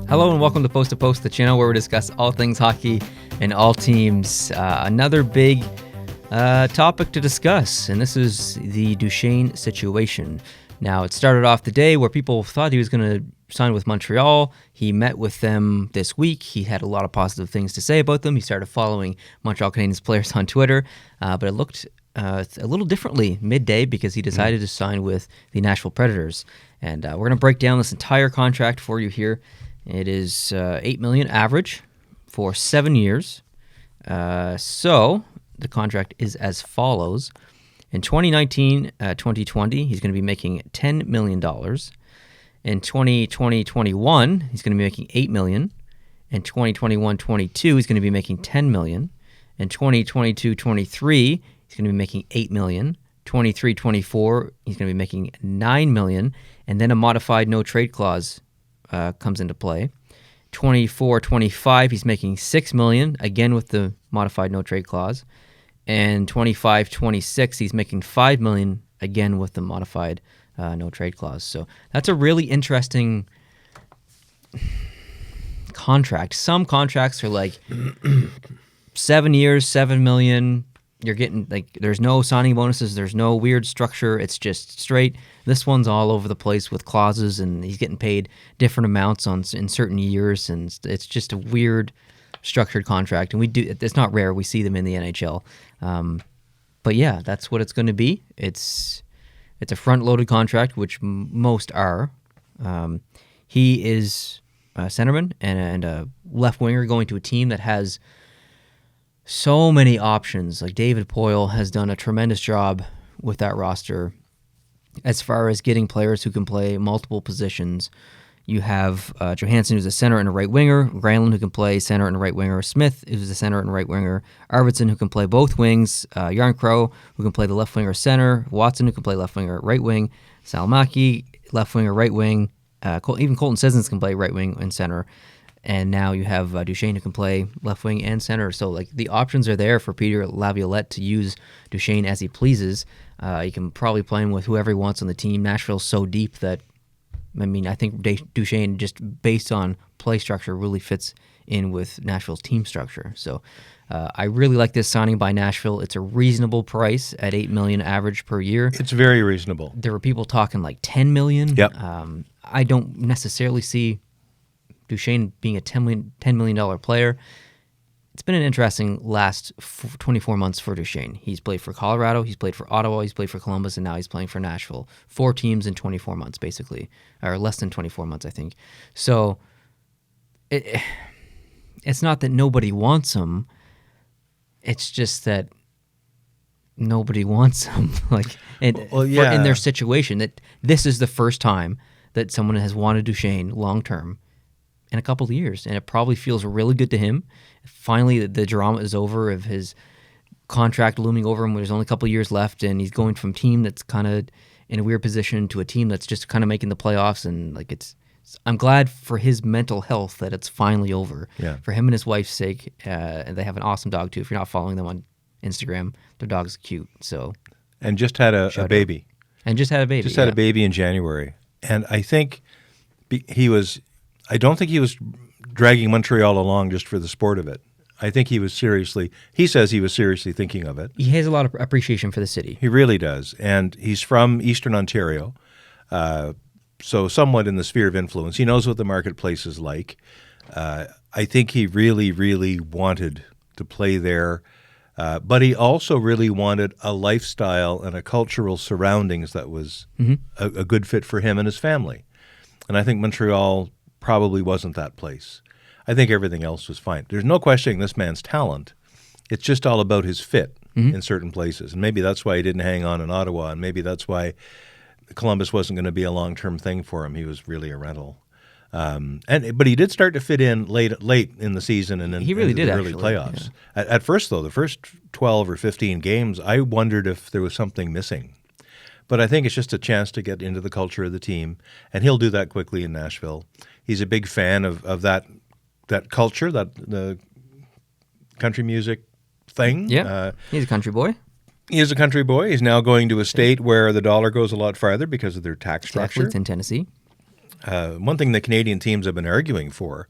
Hello and welcome to Post, the channel where we discuss all things hockey and all teams. Another big topic to discuss, and this is the Duchene situation. Now, it started off the day where people thought he was going to sign with Montreal. He met with them this week. He had a lot of positive things to say about them. He started following Montreal Canadiens players on Twitter, but it looked a little differently midday because he decided to sign with the Nashville Predators. And we're going to break down this entire contract for you here. It is $8 million average for 7 years. So the contract is as follows. In 2019-2020, he's going to be making $10 million. In 2020-21, he's going to be making $8 million. In 2021-22, he's going to be making $10 million. In 2022-23, he's going to be making $8 million. 23-24, he's going to be making $9 million. And then a modified no-trade clause comes into play. 24-25, he's making $6 million, again with the modified no-trade clause. And 25-26, he's making $5 million, again with the modified no-trade clause. So that's a really interesting contract. Some contracts are like 7 years, $7 million. You're getting, like, there's no signing bonuses, there's no weird structure, it's just straight. This one's all over the place with clauses, and he's getting paid different amounts in certain years, and it's just a weird structured contract. And it's not rare, we see them in the NHL. But yeah, that's what it's going to be. It's a front-loaded contract, which most are. He is a centerman and a left winger going to a team that has so many options. Like, David Poile has done a tremendous job with that roster as far as getting players who can play multiple positions. You have Johansson, who's a center and a right winger, Granlund, who can play center and a right winger, Smith, who's a center and a right winger, Arvidsson, who can play both wings, Yarncrow, who can play the left winger center, Watson, who can play left winger right wing, Salmaki, left winger right wing, even Colton Sissons can play right wing and center. And now you have Duchene, who can play left wing and center. So, like, the options are there for Peter Laviolette to use Duchene as he pleases. He can probably play him with whoever he wants on the team. Nashville's so deep that, I think Duchene, just based on play structure, really fits in with Nashville's team structure. So I really like this signing by Nashville. It's a reasonable price at $8 million average per year. It's very reasonable. There were people talking like $10 million. Yep. I don't necessarily see Duchene being a $10 million player. It's been an interesting last 24 months for Duchene. He's played for Colorado, he's played for Ottawa, he's played for Columbus, and now he's playing for Nashville. 4 teams in 24 months, basically. Or less than 24 months, I think. So it's not that nobody wants him. It's just that nobody wants him. In their situation, that this is the first time that someone has wanted Duchene long-term in a couple of years, and it probably feels really good to him. Finally, the drama is over of his contract looming over him when there's only a couple of years left, and he's going from a team that's kind of in a weird position to a team that's just kind of making the playoffs. And I'm glad for his mental health that it's finally over. Yeah. For him and his wife's sake. And they have an awesome dog too. If you're not following them on Instagram, their dog's cute. So, and just had a baby. And just had a baby. Just had a baby in January, and I think I don't think he was dragging Montreal along just for the sport of it. I think he says he was seriously thinking of it. He has a lot of appreciation for the city. He really does. And he's from Eastern Ontario, so somewhat in the sphere of influence. He knows what the marketplace is like. I think he really, really wanted to play there, but he also really wanted a lifestyle and a cultural surroundings that was a good fit for him and his family. And I think Montreal probably wasn't that place. I think everything else was fine. There's no questioning this man's talent. It's just all about his fit in certain places. And maybe that's why he didn't hang on in Ottawa, and maybe that's why Columbus wasn't going to be a long-term thing for him. He was really a rental. But he did start to fit in late in the season and he really did, the early playoffs. Yeah. At first, though, the first 12 or 15 games, I wondered if there was something missing. But I think it's just a chance to get into the culture of the team, and he'll do that quickly in Nashville. He's a big fan of that culture, the country music thing. Yeah, he's a country boy. He is a country boy. He's now going to a state where the dollar goes a lot farther because of their tax structure. Exactly, it's in Tennessee. one thing the Canadian teams have been arguing for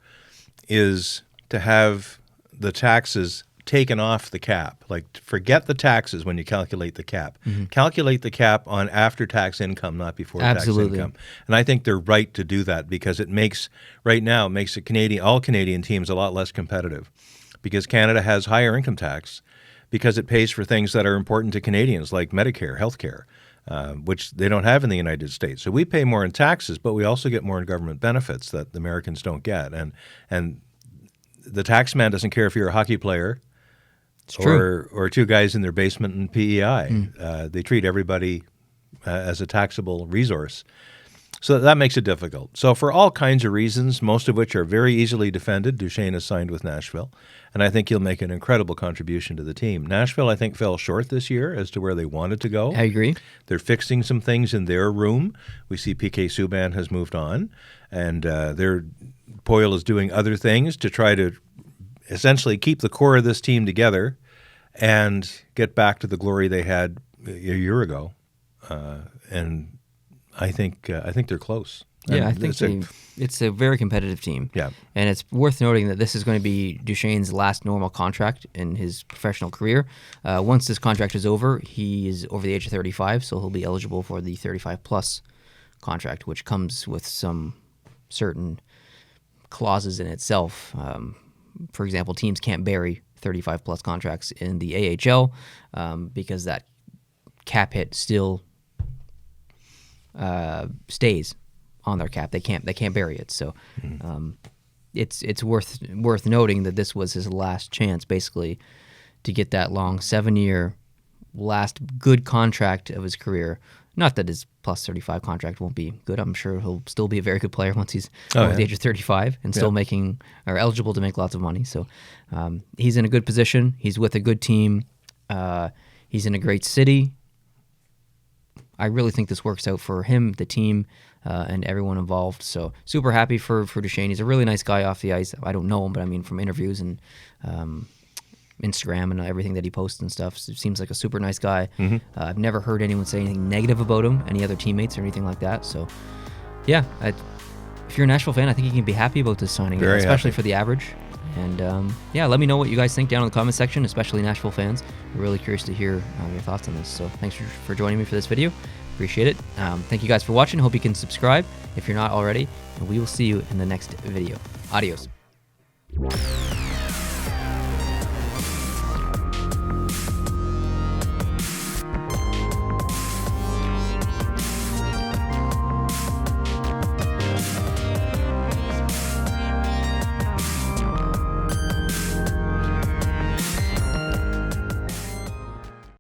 is to have the taxes taken off the cap. Like, forget the taxes when you calculate the cap. Calculate the cap on after-tax income, not before-tax income. And I think they're right to do that because it makes all Canadian teams a lot less competitive because Canada has higher income tax because it pays for things that are important to Canadians like Medicare, healthcare, which they don't have in the United States. So we pay more in taxes, but we also get more in government benefits that the Americans don't get. And the tax man doesn't care if you're a hockey player or two guys in their basement in PEI. They treat everybody as a taxable resource. So that makes it difficult. So for all kinds of reasons, most of which are very easily defended, Duchene has signed with Nashville, and I think he'll make an incredible contribution to the team. Nashville, I think, fell short this year as to where they wanted to go. I agree. They're fixing some things in their room. We see PK Subban has moved on, and Poyle is doing other things to try to essentially keep the core of this team together and get back to the glory they had a year ago. And I think they're close. Yeah, I think it's a very competitive team. Yeah. And it's worth noting that this is going to be Duchene's last normal contract in his professional career. Once this contract is over, he is over the age of 35, so he'll be eligible for the 35-plus contract, which comes with some certain clauses in itself. For example, teams can't bury 35-plus contracts in the AHL because that cap hit still stays on their cap. They can't bury it. So it's worth noting that this was his last chance, basically, to get that long 7-year last good contract of his career. Not that his plus 35 contract won't be good. I'm sure he'll still be a very good player once he's over the age of 35 and still making or eligible to make lots of money. So he's in a good position. He's with a good team. He's in a great city. I really think this works out for him, the team, and everyone involved. So super happy for Duchene. He's a really nice guy off the ice. I don't know him, but I mean from interviews and Instagram and everything that he posts and stuff. So it seems like a super nice guy. I've never heard anyone say anything negative about him, any other teammates or anything like that. So yeah, if you're a Nashville fan, I think you can be happy about this signing, especially for the average. And let me know what you guys think down in the comment section, especially Nashville fans. We're really curious to hear your thoughts on this. So thanks for joining me for this video. Appreciate it. Thank you guys for watching. Hope you can subscribe if you're not already. And we will see you in the next video. Adios.